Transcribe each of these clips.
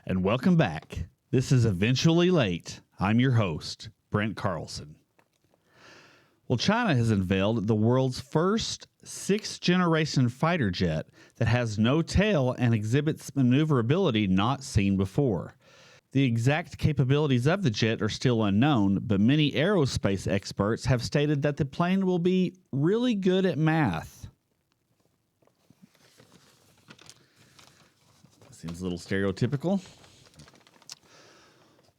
And welcome back. This is Eventually Late. I'm your host, Brent Carlson. Well, China has unveiled the world's first sixth-generation fighter jet that has no tail and exhibits maneuverability not seen before. The exact capabilities of the jet are still unknown, but many aerospace experts have stated that the plane will be really good at math. Seems a little stereotypical.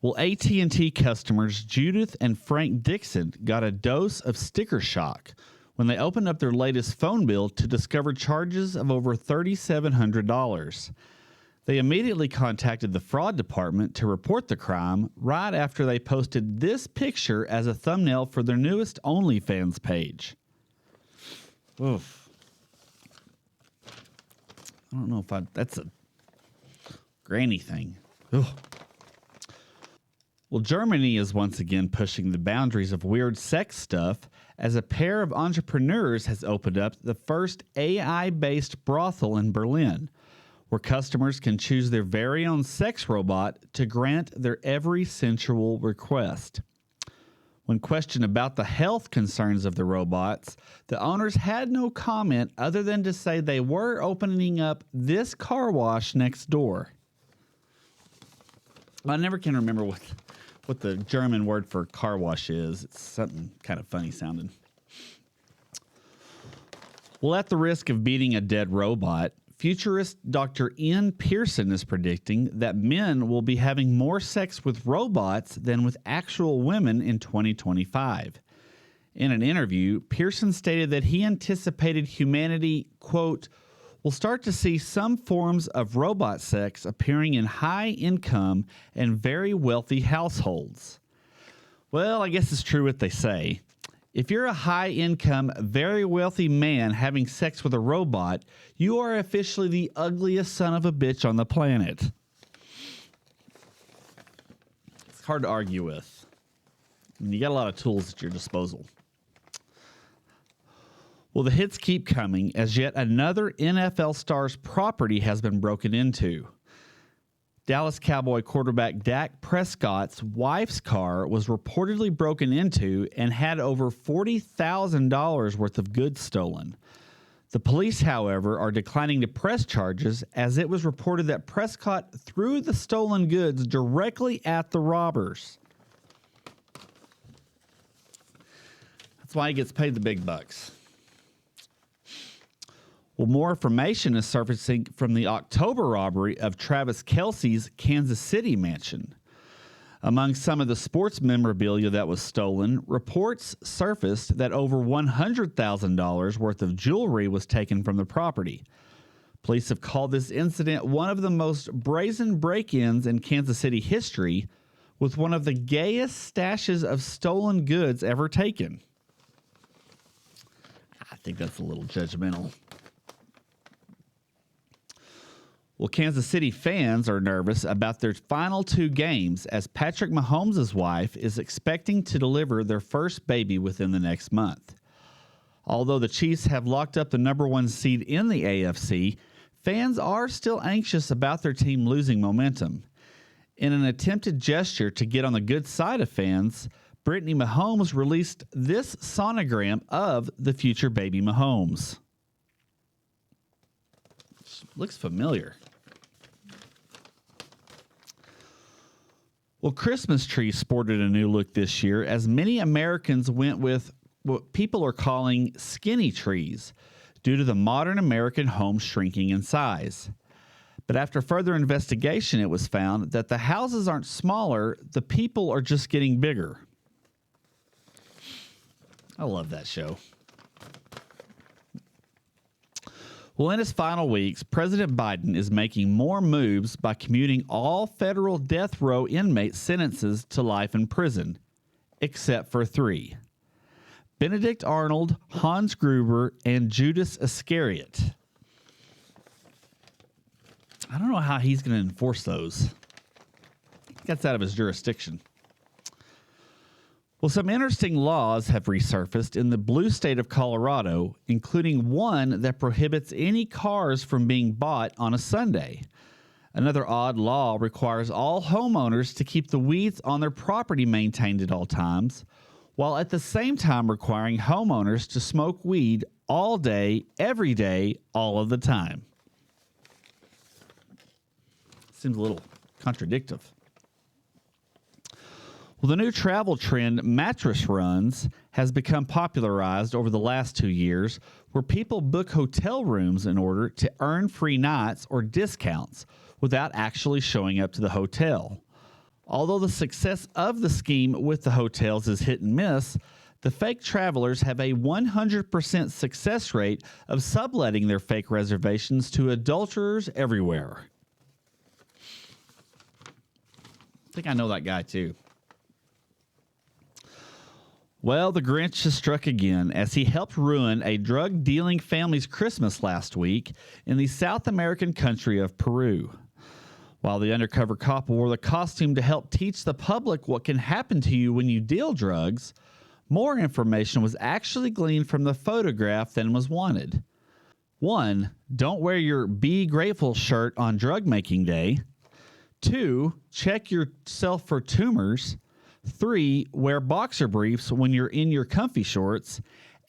Well, AT&T customers Judith and Frank Dixon got a dose of sticker shock when they opened up their latest phone bill to discover charges of over $3,700. They immediately contacted the fraud department to report the crime right after they posted this picture as a thumbnail for their newest OnlyFans page. Oof. I don't know if that's a granny thing. Ugh. Well, Germany is once again pushing the boundaries of weird sex stuff as a pair of entrepreneurs has opened up the first AI-based brothel in Berlin, where customers can choose their very own sex robot to grant their every sensual request. When questioned about the health concerns of the robots, the owners had no comment other than to say they were opening up this car wash next door. I never can remember what the German word for car wash is. It's something kind of funny sounding. Well, at the risk of beating a dead robot, futurist Dr. Ian Pearson is predicting that men will be having more sex with robots than with actual women in 2025. In an interview, Pearson stated that he anticipated humanity, quote, will start to see some forms of robot sex appearing in high-income and very wealthy households. Well, I guess it's true what they say. If you're a high-income, very wealthy man having sex with a robot, you are officially the ugliest son of a bitch on the planet. It's hard to argue with. I mean, you got a lot of tools at your disposal. Well, the hits keep coming as yet another NFL star's property has been broken into. Dallas Cowboy quarterback Dak Prescott's wife's car was reportedly broken into and had over $40,000 worth of goods stolen. The police, however, are declining to press charges as it was reported that Prescott threw the stolen goods directly at the robbers. That's why he gets paid the big bucks. Well, more information is surfacing from the October robbery of Travis Kelce's Kansas City mansion. Among some of the sports memorabilia that was stolen, reports surfaced that over $100,000 worth of jewelry was taken from the property. Police have called this incident one of the most brazen break-ins in Kansas City history, with one of the gayest stashes of stolen goods ever taken. I think that's a little judgmental. Well, Kansas City fans are nervous about their final two games as Patrick Mahomes' wife is expecting to deliver their first baby within the next month. Although the Chiefs have locked up the number one seed in the AFC, fans are still anxious about their team losing momentum. In an attempted gesture to get on the good side of fans, Brittany Mahomes released this sonogram of the future baby Mahomes. Looks familiar. Well, Christmas trees sported a new look this year as many Americans went with what people are calling skinny trees due to the modern American home shrinking in size. But after further investigation, it was found that the houses aren't smaller, the people are just getting bigger. I love that show. Well, in his final weeks, President Biden is making more moves by commuting all federal death row inmates' sentences to life in prison, except for three: Benedict Arnold, Hans Gruber, and Judas Iscariot. I don't know how he's going to enforce those. That's out of his jurisdiction. Well, some interesting laws have resurfaced in the blue state of Colorado, including one that prohibits any cars from being bought on a Sunday. Another odd law requires all homeowners to keep the weeds on their property maintained at all times, while at the same time requiring homeowners to smoke weed all day, every day, all of the time. Seems a little contradictory. Well, the new travel trend, mattress runs, has become popularized over the last 2 years, where people book hotel rooms in order to earn free nights or discounts without actually showing up to the hotel. Although the success of the scheme with the hotels is hit and miss, the fake travelers have a 100% success rate of subletting their fake reservations to adulterers everywhere. I think I know that guy too. Well, the Grinch has struck again as he helped ruin a drug-dealing family's Christmas last week in the South American country of Peru. While the undercover cop wore the costume to help teach the public what can happen to you when you deal drugs, more information was actually gleaned from the photograph than was wanted. 1. Don't wear your Be Grateful shirt on drug making day. 2. Check yourself for tumors. 3. Wear boxer briefs when you're in your comfy shorts.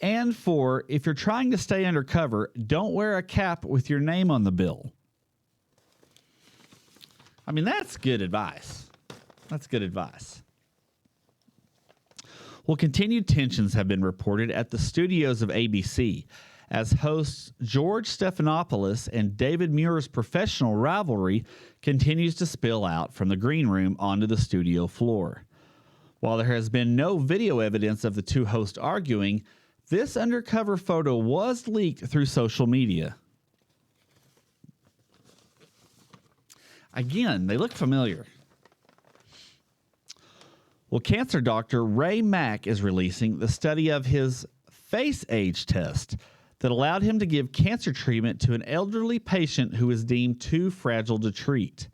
And 4. If you're trying to stay undercover, don't wear a cap with your name on the bill. I mean, that's good advice. That's good advice. Well, continued tensions have been reported at the studios of ABC as hosts George Stephanopoulos and David Muir's professional rivalry continues to spill out from the green room onto the studio floor. While there has been no video evidence of the two hosts arguing, this undercover photo was leaked through social media. Again, they look familiar. Well, cancer doctor Ray Mack is releasing the study of his face age test that allowed him to give cancer treatment to an elderly patient who is deemed too fragile to treat.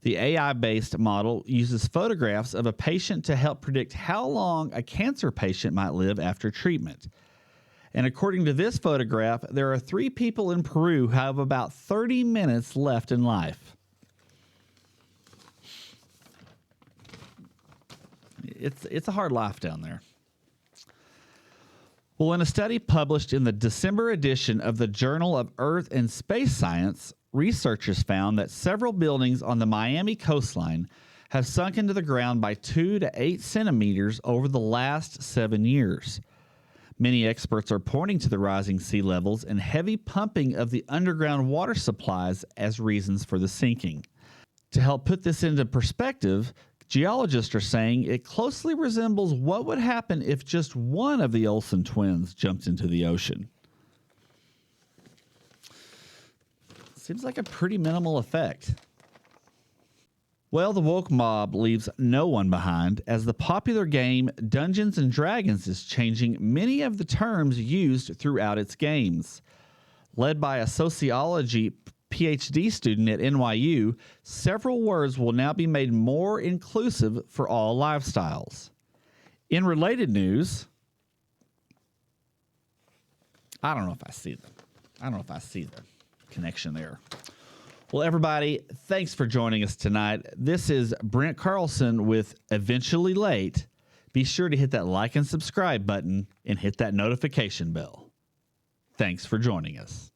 The AI-based model uses photographs of a patient to help predict how long a cancer patient might live after treatment. And according to this photograph, there are 3 people in Peru who have about 30 minutes left in life. It's a hard life down there. Well, in a study published in the December edition of the Journal of Earth and Space Science, researchers found that several buildings on the Miami coastline have sunk into the ground by 2 to 8 centimeters over the last 7 years. Many experts are pointing to the rising sea levels and heavy pumping of the underground water supplies as reasons for the sinking. To help put this into perspective, geologists are saying it closely resembles what would happen if just one of the Olsen twins jumped into the ocean. Seems like a pretty minimal effect. Well, the woke mob leaves no one behind, as the popular game Dungeons & Dragons is changing many of the terms used throughout its games. Led by a sociology PhD student at NYU, several words will now be made more inclusive for all lifestyles. In related news, I don't know if I see the connection there. Well, everybody, thanks for joining us tonight. This is Brent Carlson with Eventually Late. Be sure to hit that like and subscribe button and hit that notification bell. Thanks for joining us.